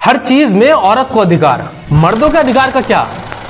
हर चीज में औरत को अधिकार, मर्दों के अधिकार का क्या?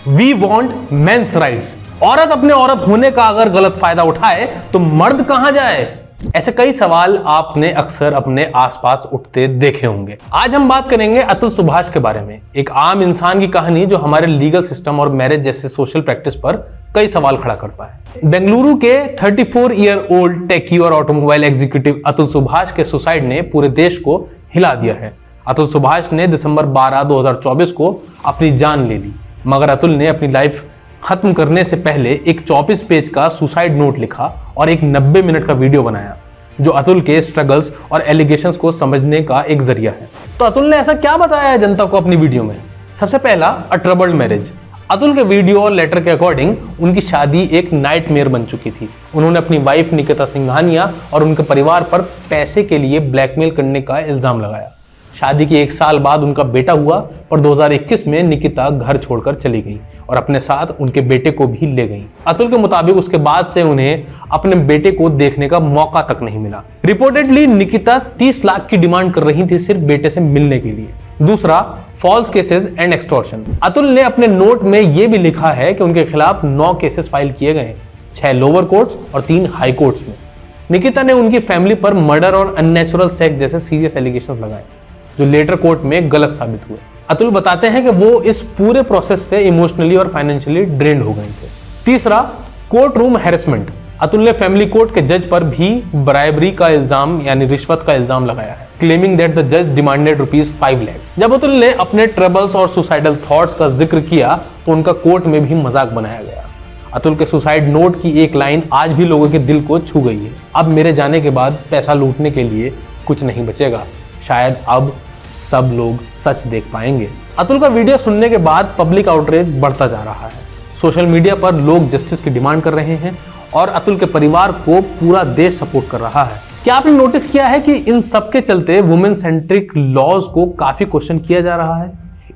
We want men's rights. औरत अपने औरत होने का अगर गलत फायदा उठाए तो मर्द कहां जाए? ऐसे कई सवाल आपने अक्सर अपने आसपास उठते देखे होंगे। आज हम बात करेंगे अतुल सुभाष के बारे में, एक आम इंसान की कहानी जो हमारे लीगल सिस्टम और मैरिज जैसे सोशल प्रैक्टिस पर कई सवाल खड़ा करता है। बेंगलुरु के 34 ईयर ओल्ड टेकी और ऑटोमोबाइल एग्जीक्यूटिव अतुल सुभाष के सुसाइड ने पूरे देश को हिला दिया है। अतुल सुभाष ने दिसंबर 12, 2024 को अपनी जान ले ली, मगर अतुल ने अपनी लाइफ खत्म करने से पहले एक 24 पेज का सुसाइड नोट लिखा और एक 90 मिनट का वीडियो बनाया, जो अतुल के स्ट्रगल्स और एलिगेशंस को समझने का एक जरिया है। तो अतुल ने ऐसा क्या बताया है जनता को अपनी वीडियो में? सबसे पहला, अ ट्रबल्ड मैरिज। अतुल के वीडियो और लेटर के अकॉर्डिंग उनकी शादी एक नाइटमेयर बन चुकी थी। उन्होंने अपनी वाइफ निकिता सिंघानिया और उनके परिवार पर पैसे के लिए ब्लैकमेल करने का इल्जाम लगाया। शादी के 1 साल बाद उनका बेटा हुआ, पर 2021 में निकिता घर छोड़कर चली गई और अपने साथ उनके बेटे को भी ले गई। अतुल के मुताबिक उसके बाद से उन्हें अपने बेटे को देखने का मौका तक नहीं मिला। रिपोर्टेडली निकिता 30 लाख की डिमांड कर रही थी सिर्फ बेटे से मिलने के लिए। दूसरा, false cases and extortion. Atul ने अपने नोट में यह भी लिखा है कि उनके खिलाफ 9 केसेस फाइल किए गए, 6 लोअर कोर्ट्स और 3 हाई कोर्ट्स में। निकिता ने उनकी फैमिली पर मर्डर और अननेचुरल सेक्स जैसे सीरियस एलिगेशंस लगाए, जो लेटर कोर्ट में गलत साबित हुए। अतुल बताते हैं कि वो इस पूरे प्रोसेस से इमोशनली और फाइनेंशियली ड्रेन्ड हो गए थे। तीसरा, कोर्ट रूम हैरेसमेंट। अतुल ने फैमिली कोर्ट के जज पर भी ब्राइबरी का इल्जाम यानी रिश्वत का इल्जाम लगाया है, क्लेमिंग दैट द जज डिमांडेड ₹5 लाख। जब अतुल ने अपने ट्रबल्स और सुसाइडल थॉट्स का जिक्र किया तो उनका कोर्ट में भी मजाक बनाया गया। अतुल के सुसाइड नोट की एक लाइन आज भी लोगों के दिल को छू गई है, अब मेरे जाने के बाद पैसा लूटने के लिए कुछ नहीं बचेगा, शायद अब सब लोग सच देख पाएंगे। अतुल का वीडियो सुनने के बाद पब्लिक आउटरीच बढ़ता जा रहा है। सोशल मीडिया पर लोग जस्टिस की डिमांड कर रहे हैं और अतुल के परिवार को पूरा देश सपोर्ट कर रहा है। क्या आपने नोटिस किया है कि इन सब के चलते वुमेन सेंट्रिक लॉज को काफी क्वेश्चन किया जा रहा है?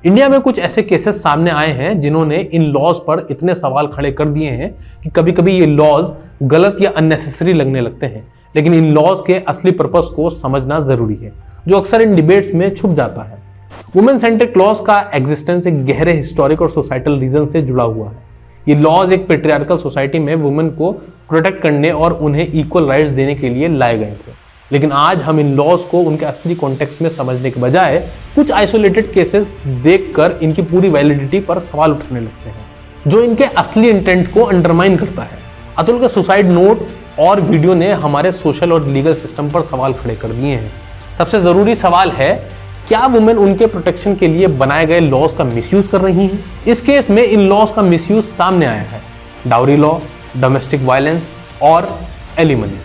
इंडिया में कुछ ऐसे केसेस सामने आए हैं जिन्होंने इन लॉज पर इतने सवाल खड़े कर दिए हैं कि कभी कभी ये लॉज गलत या अननेसेसरी लगने लगते हैं। लेकिन इन लॉज के असली पर्पस को समझना जरूरी है, जो अक्सर इन डिबेट्स में छुप जाता है। वुमेन सेंट्रिक लॉज का एग्जिस्टेंस एक गहरे हिस्टोरिक और सोसाइटल रीजन से जुड़ा हुआ है। ये लॉज एक पेट्रियार्कल सोसाइटी में वुमेन को प्रोटेक्ट करने और उन्हें इक्वल राइट्स देने के लिए लाए गए थे। लेकिन आज हम इन लॉज को उनके असली कॉन्टेक्स्ट में समझने के बजाय कुछ आइसोलेटेड केसेस देखकर इनकी पूरी वैलिडिटी पर सवाल उठाने लगते हैं, जो इनके असली इंटेंट को अंडरमाइन करता है। अतुल का सुसाइड नोट और वीडियो ने हमारे सोशल और लीगल सिस्टम पर सवाल खड़े कर दिए हैं। सबसे जरूरी सवाल है, क्या वुमेन उनके प्रोटेक्शन के लिए बनाए गए लॉज का मिसयूज कर रही हैं? इस केस में इन लॉज का मिसयूज सामने आया है, डाउरी लॉ, डोमेस्टिक वायलेंस और एलिमनी।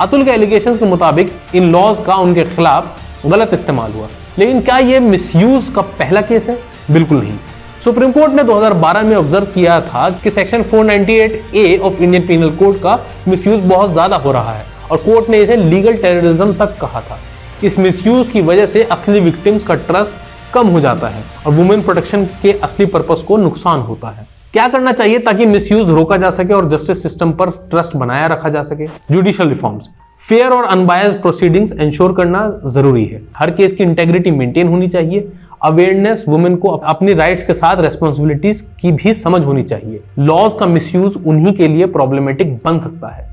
अतुल के एलिगेशंस के मुताबिक इन लॉज का उनके खिलाफ गलत इस्तेमाल हुआ, लेकिन क्या यह मिसयूज का पहला केस है? बिल्कुल नहीं। सुप्रीम कोर्ट ने 2012 में ऑब्जर्व किया था कि section 498A of Indian penal code का मिसयूज बहुत ज्यादा हो रहा है और कोर्ट ने इसे लीगल टेररिज्म तक कहा था। इस मिसयूज की वजह से असली विक्टिम्स का ट्रस्ट कम हो जाता है और वुमेन प्रोटेक्शन के असली पर्पस को नुकसान होता है। क्या करना चाहिए ताकि मिसयूज रोका जा सके और जस्टिस सिस्टम पर ट्रस्ट बनाया रखा जा सके? जुडिशियल रिफॉर्म्स, फेयर और अनबायस्ड प्रोसीडिंग्स इंश्योर करना जरूरी है। हर केस की इंटेग्रिटी मेंटेन होनी चाहिए। अवेयरनेस, वुमेन को अपनी राइट्स के साथ रेस्पॉन्सिबिलिटीज की भी समझ होनी चाहिए। लॉज का मिसयूज उन्हीं के लिए प्रॉब्लमेटिक बन सकता है।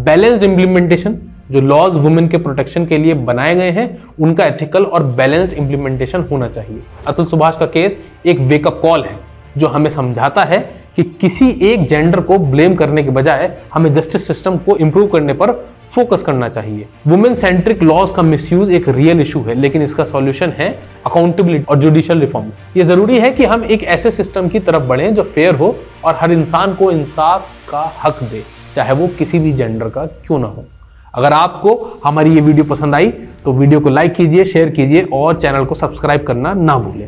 बैलेंस्ड इंप्लीमेंटेशन, जो लॉज वुमेन के प्रोटेक्शन के लिए बनाए गए हैं उनका एथिकल और बैलेंस्ड इंप्लीमेंटेशन होना चाहिए। अतुल सुभाष का केस एक वेकअप कॉल है जो हमें समझाता है कि किसी एक जेंडर को ब्लेम करने के बजाय हमें जस्टिस सिस्टम को इंप्रूव करने पर फोकस करना चाहिए। वुमेन सेंट्रिक लॉज का मिसयूज एक रियल इशू है, लेकिन इसका सॉल्यूशन है अकाउंटेबिलिटी और जुडिशियल रिफॉर्म। ये जरूरी है कि हम एक ऐसे सिस्टम की तरफ बढ़ें जो फेयर हो और हर इंसान को इंसाफ का हक दे, चाहे वो किसी भी जेंडर का क्यों ना हो। अगर आपको हमारी ये वीडियो पसंद आई तो वीडियो को लाइक कीजिए, शेयर कीजिए और चैनल को सब्सक्राइब करना ना भूलें।